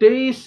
23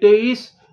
23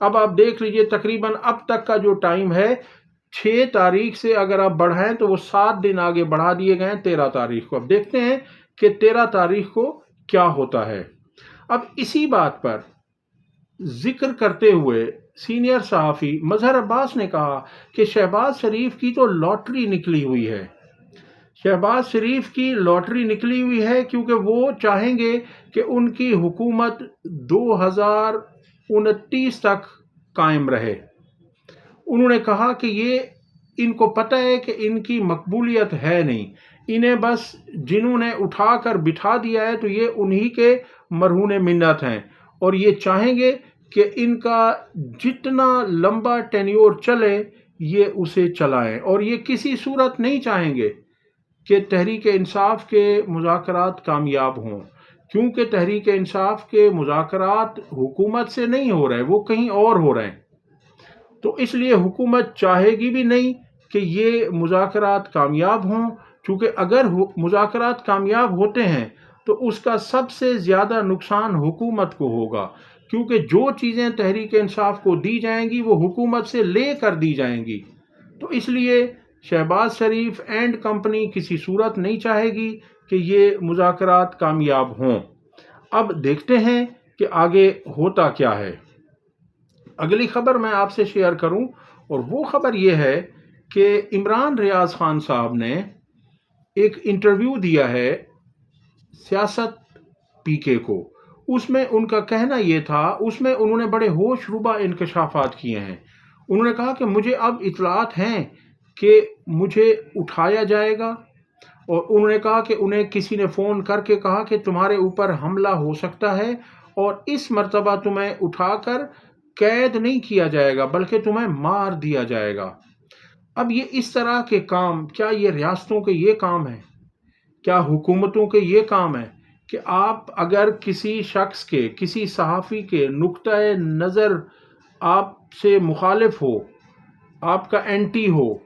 اب آپ دیکھ لیجئے تقریباً اب تک کا جو ٹائم ہے 6 تاریخ سے اگر آپ بڑھائیں تو وہ 7 دن آگے بڑھا دیے گئے ہیں 13 تاریخ کو. اب دیکھتے ہیں کہ 13 تاریخ کو کیا ہوتا ہے. اب اسی بات پر ذکر کرتے ہوئے سینئر صحافی مظہر عباس نے کہا کہ شہباز شریف کی تو لاٹری نکلی ہوئی ہے. شہباز شریف کی لاٹری نکلی ہوئی ہے کیونکہ وہ چاہیں گے کہ ان کی حکومت 2029 تک قائم رہے. انہوں نے کہا کہ یہ ان کو پتہ ہے کہ ان کی مقبولیت ہے نہیں، انہیں بس جنہوں نے اٹھا کر بٹھا دیا ہے تو یہ انہی کے مرہون منت ہیں، اور یہ چاہیں گے کہ ان کا جتنا لمبا ٹینیور چلے یہ اسے چلائیں، اور یہ کسی صورت نہیں چاہیں گے کہ تحریک انصاف کے مذاکرات کامیاب ہوں، کیونکہ تحریک انصاف کے مذاکرات حکومت سے نہیں ہو رہے، وہ کہیں اور ہو رہے ہیں. تو اس لیے حکومت چاہے گی بھی نہیں کہ یہ مذاکرات کامیاب ہوں، چونکہ اگر مذاکرات کامیاب ہوتے ہیں تو اس کا سب سے زیادہ نقصان حکومت کو ہوگا، کیونکہ جو چیزیں تحریک انصاف کو دی جائیں گی وہ حکومت سے لے کر دی جائیں گی. تو اس لیے شہباز شریف اینڈ کمپنی کسی صورت نہیں چاہے گی کہ یہ مذاکرات کامیاب ہوں. اب دیکھتے ہیں کہ آگے ہوتا کیا ہے. اگلی خبر میں آپ سے شیئر کروں، اور وہ خبر یہ ہے کہ عمران ریاض خان صاحب نے ایک انٹرویو دیا ہے سیاست پی کے کو. اس میں ان کا کہنا یہ تھا، اس میں انہوں نے بڑے ہوش ربا انکشافات کیے ہیں. انہوں نے کہا کہ مجھے اب اطلاعات ہیں کہ مجھے اٹھایا جائے گا، اور انہوں نے کہا کہ انہیں کسی نے فون کر کے کہا کہ تمہارے اوپر حملہ ہو سکتا ہے، اور اس مرتبہ تمہیں اٹھا کر قید نہیں کیا جائے گا بلکہ تمہیں مار دیا جائے گا. اب یہ اس طرح کے کام، کیا یہ ریاستوں کے یہ کام ہے؟ کیا حکومتوں کے یہ کام ہے کہ آپ اگر کسی شخص کے، کسی صحافی کے نقطۂ نظر آپ سے مخالف ہو، آپ کا اینٹی ہو،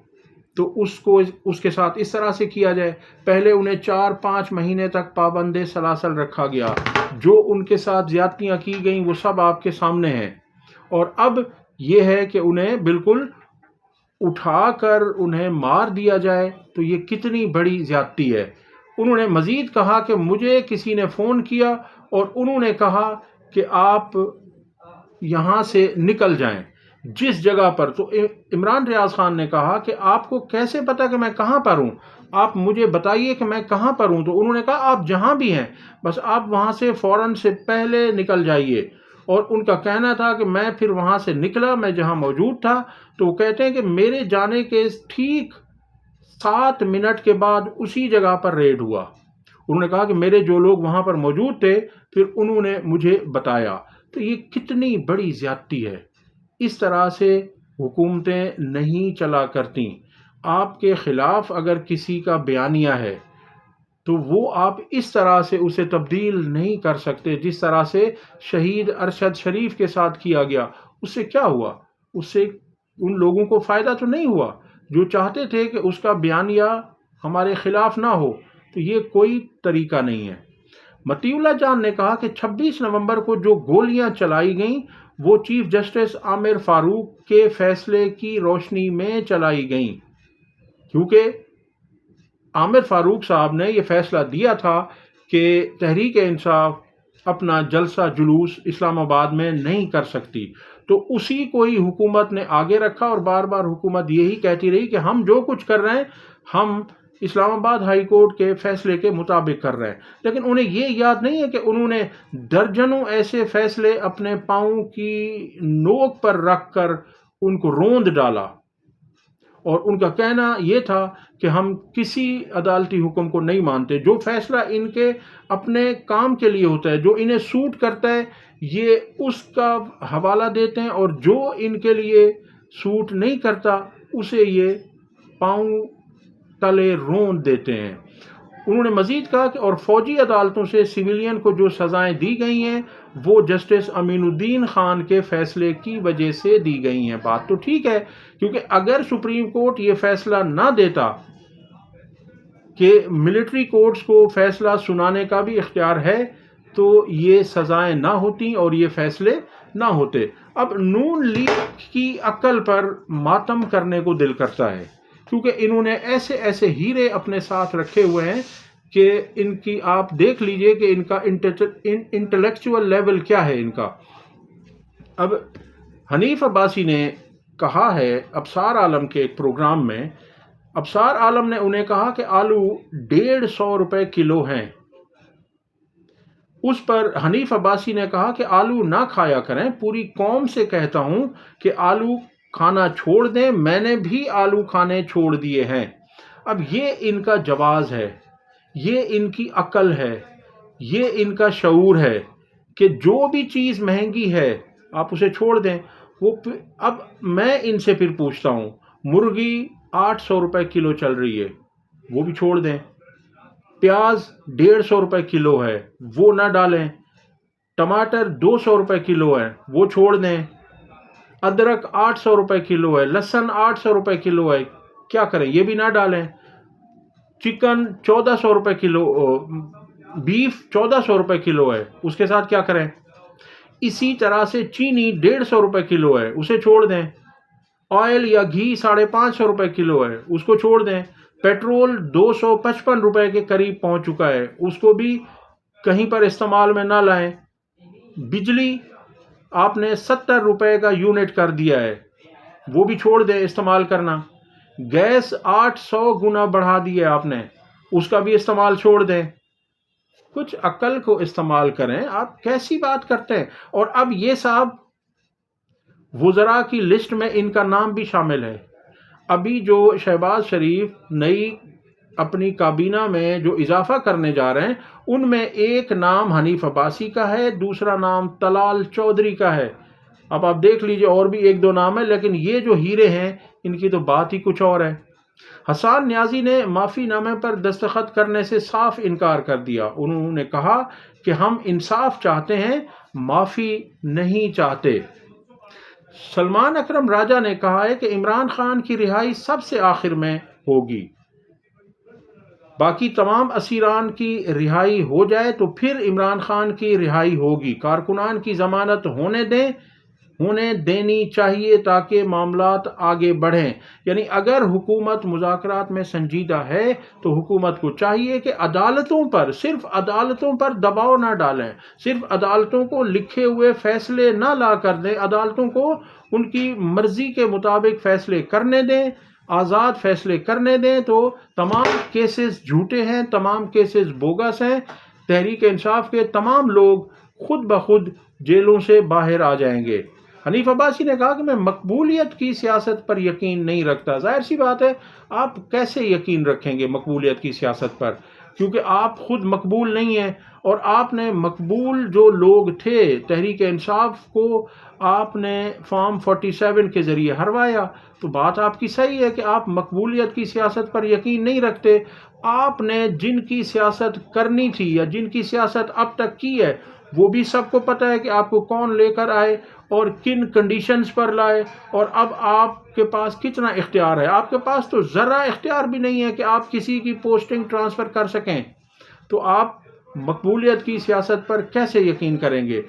تو اس کے ساتھ اس طرح سے کیا جائے؟ پہلے انہیں 4-5 مہینے تک پابند سلاسل رکھا گیا، جو ان کے ساتھ زیادتیاں کی گئیں وہ سب آپ کے سامنے ہیں، اور اب یہ ہے کہ انہیں بالکل اٹھا کر انہیں مار دیا جائے. تو یہ کتنی بڑی زیادتی ہے. انہوں نے مزید کہا کہ مجھے کسی نے فون کیا اور انہوں نے کہا کہ آپ یہاں سے نکل جائیں جس جگہ پر. تو عمران ریاض خان نے کہا کہ آپ کو کیسے پتا کہ میں کہاں پر ہوں؟ آپ مجھے بتائیے کہ میں کہاں پر ہوں. تو انہوں نے کہا آپ جہاں بھی ہیں بس آپ وہاں سے فوراً سے پہلے نکل جائیے. اور ان کا کہنا تھا کہ میں پھر وہاں سے نکلا، میں جہاں موجود تھا، تو وہ کہتے ہیں کہ میرے جانے کے ٹھیک 7 منٹ کے بعد اسی جگہ پر ریڈ ہوا. انہوں نے کہا کہ میرے جو لوگ وہاں پر موجود تھے پھر انہوں نے مجھے بتایا. تو یہ کتنی بڑی زیادتی ہے. اس طرح سے حکومتیں نہیں چلا کرتی. آپ کے خلاف اگر کسی کا بیانیہ ہے تو وہ آپ اس طرح سے اسے تبدیل نہیں کر سکتے جس طرح سے شہید ارشد شریف کے ساتھ کیا گیا. اس سے کیا ہوا؟ اس سے ان لوگوں کو فائدہ تو نہیں ہوا جو چاہتے تھے کہ اس کا بیانیہ ہمارے خلاف نہ ہو. تو یہ کوئی طریقہ نہیں ہے. مطیع اللہ جان نے کہا کہ 26 نومبر کو جو گولیاں چلائی گئیں وہ چیف جسٹس عامر فاروق کے فیصلے کی روشنی میں چلائی گئیں، کیونکہ عامر فاروق صاحب نے یہ فیصلہ دیا تھا کہ تحریک انصاف اپنا جلسہ جلوس اسلام آباد میں نہیں کر سکتی. تو اسی کو ہی حکومت نے آگے رکھا، اور بار بار حکومت یہی کہتی رہی کہ ہم جو کچھ کر رہے ہیں ہم اسلام آباد ہائی کورٹ کے فیصلے کے مطابق کر رہے ہیں. لیکن انہیں یہ یاد نہیں ہے کہ انہوں نے درجنوں ایسے فیصلے اپنے پاؤں کی نوک پر رکھ کر ان کو روند ڈالا، اور ان کا کہنا یہ تھا کہ ہم کسی عدالتی حکم کو نہیں مانتے. جو فیصلہ ان کے اپنے کام کے لیے ہوتا ہے، جو انہیں سوٹ کرتا ہے، یہ اس کا حوالہ دیتے ہیں، اور جو ان کے لیے سوٹ نہیں کرتا اسے یہ پاؤں تلے روند دیتے ہیں. انہوں نے مزید کہا کہ اور فوجی عدالتوں سے سویلین کو جو سزائیں دی گئی ہیں وہ جسٹس امین الدین خان کے فیصلے کی وجہ سے دی گئی ہیں. بات تو ٹھیک ہے، کیونکہ اگر سپریم کورٹ یہ فیصلہ نہ دیتا کہ ملٹری کورٹس کو فیصلہ سنانے کا بھی اختیار ہے، تو یہ سزائیں نہ ہوتی اور یہ فیصلے نہ ہوتے۔ اب نون لیگ کی عقل پر ماتم کرنے کو دل کرتا ہے، کیونکہ انہوں نے ایسے ایسے ہیرے اپنے ساتھ رکھے ہوئے ہیں کہ ان کی آپ دیکھ لیجئے کہ ان کا انٹلیکچول لیول کیا ہے ان کا۔ اب حنیف عباسی نے کہا ہے ابصار عالم کے ایک پروگرام میں، ابصار عالم نے انہیں کہا کہ آلو 150 روپے کلو ہیں۔ اس پر حنیف عباسی نے کہا کہ آلو نہ کھایا کریں، پوری قوم سے کہتا ہوں کہ آلو کھانا چھوڑ دیں، میں نے بھی آلو کھانے چھوڑ دیے ہیں۔ اب یہ ان کا جواز ہے، یہ ان کی عقل ہے، یہ ان کا شعور ہے کہ جو بھی چیز مہنگی ہے آپ اسے چھوڑ دیں۔ اب میں ان سے پھر پوچھتا ہوں، مرغی 800 روپے کلو چل رہی ہے، وہ بھی چھوڑ دیں۔ پیاز 150 روپے کلو ہے، وہ نہ ڈالیں۔ ٹماٹر 200 روپے کلو ہے، وہ چھوڑ دیں۔ ادرک 800 روپے کلو ہے، لہسن 800 روپے کلو ہے، کیا کریں؟ یہ بھی نہ ڈالیں۔ چکن 1400 روپے کلو، بیف 1400 روپے کلو ہے، اس کے ساتھ کیا کریں؟ اسی طرح سے چینی 150 روپے کلو ہے، اسے چھوڑ دیں۔ آئل یا گھی 550 روپے کلو ہے، اس کو چھوڑ دیں۔ پیٹرول 255 روپے کے قریب پہنچ چکا ہے، اس کو بھی کہیں پر استعمال میں نہ لائیں۔ بجلی آپ نے 70 روپے کا یونٹ کر دیا ہے، وہ بھی چھوڑ دیں استعمال کرنا۔ گیس 800 گنا بڑھا دی ہے آپ نے، اس کا بھی استعمال چھوڑ دیں۔ کچھ عقل کو استعمال کریں، آپ کیسی بات کرتے ہیں؟ اور اب یہ صاحب وزراء کی لسٹ میں ان کا نام بھی شامل ہے۔ ابھی جو شہباز شریف نئی اپنی کابینہ میں جو اضافہ کرنے جا رہے ہیں، ان میں ایک نام حنیف عباسی کا ہے، دوسرا نام طلال چودھری کا ہے۔ اب آپ دیکھ لیجئے اور بھی ایک دو نام ہے، لیکن یہ جو ہیرے ہیں ان کی تو بات ہی کچھ اور ہے۔ حسان نیازی نے معافی نامے پر دستخط کرنے سے صاف انکار کر دیا۔ انہوں نے کہا کہ ہم انصاف چاہتے ہیں، معافی نہیں چاہتے۔ سلمان اکرم راجہ نے کہا ہے کہ عمران خان کی رہائی سب سے آخر میں ہوگی، باقی تمام اسیران کی رہائی ہو جائے تو پھر عمران خان کی رہائی ہوگی۔ کارکنان کی ضمانت ہونے دینی چاہیے تاکہ معاملات آگے بڑھیں۔ یعنی اگر حکومت مذاکرات میں سنجیدہ ہے تو حکومت کو چاہیے کہ صرف عدالتوں پر دباؤ نہ ڈالیں، صرف عدالتوں کو لکھے ہوئے فیصلے نہ لا کر دیں، عدالتوں کو ان کی مرضی کے مطابق فیصلے کرنے دیں، آزاد فیصلے کرنے دیں۔ تو تمام کیسز جھوٹے ہیں، تمام کیسز بوگس ہیں، تحریک انصاف کے تمام لوگ خود بخود جیلوں سے باہر آ جائیں گے۔ حنیف عباسی نے کہا کہ میں مقبولیت کی سیاست پر یقین نہیں رکھتا۔ ظاہر سی بات ہے، آپ کیسے یقین رکھیں گے مقبولیت کی سیاست پر، کیونکہ آپ خود مقبول نہیں ہیں، اور آپ نے مقبول جو لوگ تھے تحریک انصاف کو آپ نے فارم 47 کے ذریعے ہروایا۔ تو بات آپ کی صحیح ہے کہ آپ مقبولیت کی سیاست پر یقین نہیں رکھتے۔ آپ نے جن کی سیاست کرنی تھی یا جن کی سیاست اب تک کی ہے، وہ بھی سب کو پتہ ہے کہ آپ کو کون لے کر آئے اور کن کنڈیشنز پر لائے، اور اب آپ کے پاس کتنا اختیار ہے۔ آپ کے پاس تو ذرا اختیار بھی نہیں ہے کہ آپ کسی کی پوسٹنگ ٹرانسفر کر سکیں، تو آپ مقبولیت کی سیاست پر کیسے یقین کریں گے؟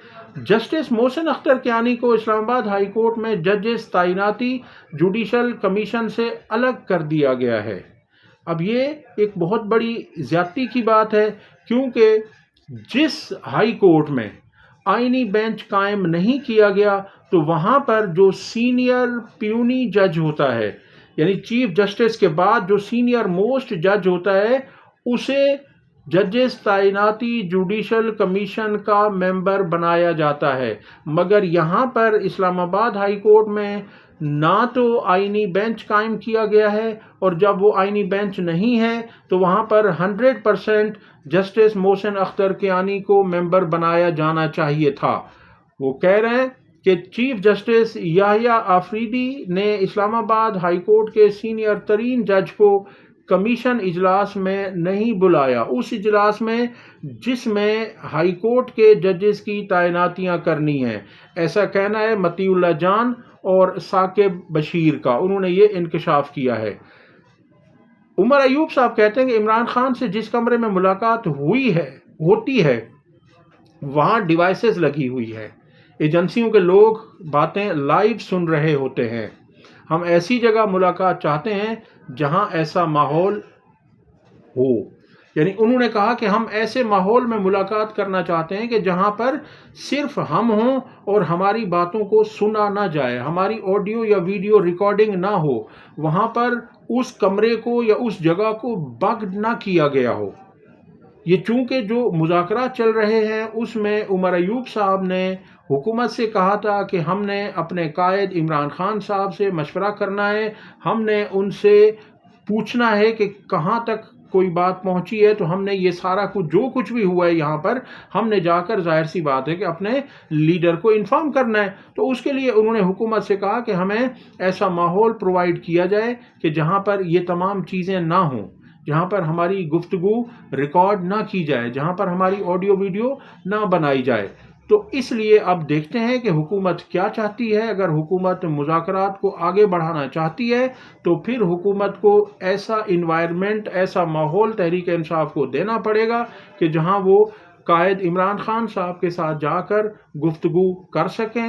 جسٹس محسن اختر کیانی کو اسلام آباد ہائی کورٹ میں ججز تعیناتی جوڈیشل کمیشن سے الگ کر دیا گیا ہے۔ اب یہ ایک بہت بڑی زیادتی کی بات ہے، کیونکہ جس ہائی کورٹ میں آئینی بینچ قائم نہیں کیا گیا تو وہاں پر جو سینئر پیونی جج ہوتا ہے، یعنی چیف جسٹس کے بعد جو سینئر موسٹ جج ہوتا ہے، اسے ججز تعیناتی جوڈیشل کمیشن کا ممبر بنایا جاتا ہے۔ مگر یہاں پر اسلام آباد ہائی کورٹ میں نہ تو آئینی بینچ قائم کیا گیا ہے، اور جب وہ آئینی بینچ نہیں ہے تو وہاں پر 100% جسٹس محسن اختر کیانی کو ممبر بنایا جانا چاہیے تھا۔ وہ کہہ رہے ہیں کہ چیف جسٹس یحییٰ آفریدی نے اسلام آباد ہائی کورٹ کے سینئر ترین جج کو کمیشن اجلاس میں نہیں بلایا، اس اجلاس میں جس میں ہائی کورٹ کے ججز کی تعیناتیاں کرنی ہیں۔ ایسا کہنا ہے مطیع اللہ جان اور ثاقب بشیر کا، انہوں نے یہ انکشاف کیا ہے۔ عمر ایوب صاحب کہتے ہیں کہ عمران خان سے جس کمرے میں ملاقات ہوتی ہے وہاں ڈیوائسز لگی ہوئی ہے، ایجنسیوں کے لوگ باتیں لائیو سن رہے ہوتے ہیں۔ ہم ایسی جگہ ملاقات چاہتے ہیں جہاں ایسا ماحول ہو، یعنی انہوں نے کہا کہ ہم ایسے ماحول میں ملاقات کرنا چاہتے ہیں کہ جہاں پر صرف ہم ہوں اور ہماری باتوں کو سنا نہ جائے، ہماری آڈیو یا ویڈیو ریکارڈنگ نہ ہو، وہاں پر اس کمرے کو یا اس جگہ کو بگ نہ کیا گیا ہو۔ یہ چونکہ جو مذاکرات چل رہے ہیں اس میں عمر ایوب صاحب نے حکومت سے کہا تھا کہ ہم نے اپنے قائد عمران خان صاحب سے مشورہ کرنا ہے، ہم نے ان سے پوچھنا ہے کہ کہاں تک کوئی بات پہنچی ہے، تو ہم نے یہ سارا کچھ جو کچھ بھی ہوا ہے یہاں پر ہم نے جا کر ظاہر سی بات ہے کہ اپنے لیڈر کو انفارم کرنا ہے۔ تو اس کے لیے انہوں نے حکومت سے کہا کہ ہمیں ایسا ماحول پرووائڈ کیا جائے کہ جہاں پر یہ تمام چیزیں نہ ہوں، جہاں پر ہماری گفتگو ریکارڈ نہ کی جائے، جہاں پر ہماری آڈیو ویڈیو نہ بنائی جائے۔ تو اس لیے اب دیکھتے ہیں کہ حکومت کیا چاہتی ہے۔ اگر حکومت مذاکرات کو آگے بڑھانا چاہتی ہے تو پھر حکومت کو ایسا انوائرمنٹ، ایسا ماحول تحریک انصاف کو دینا پڑے گا کہ جہاں وہ قائد عمران خان صاحب کے ساتھ جا کر گفتگو کر سکیں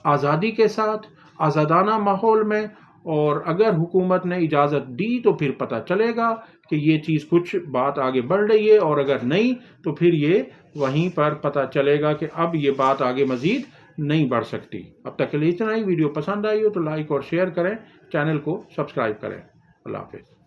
آزادی کے ساتھ، آزادانہ ماحول میں۔ اور اگر حکومت نے اجازت دی تو پھر پتہ چلے گا کہ یہ چیز کچھ بات آگے بڑھ رہی ہے، اور اگر نہیں تو پھر یہ وہیں پر پتہ چلے گا کہ اب یہ بات آگے مزید نہیں بڑھ سکتی۔ اب تک کے لیے اتنا ہی۔ ویڈیو پسند آئی ہو تو لائک اور شیئر کریں، چینل کو سبسکرائب کریں۔ اللہ حافظ۔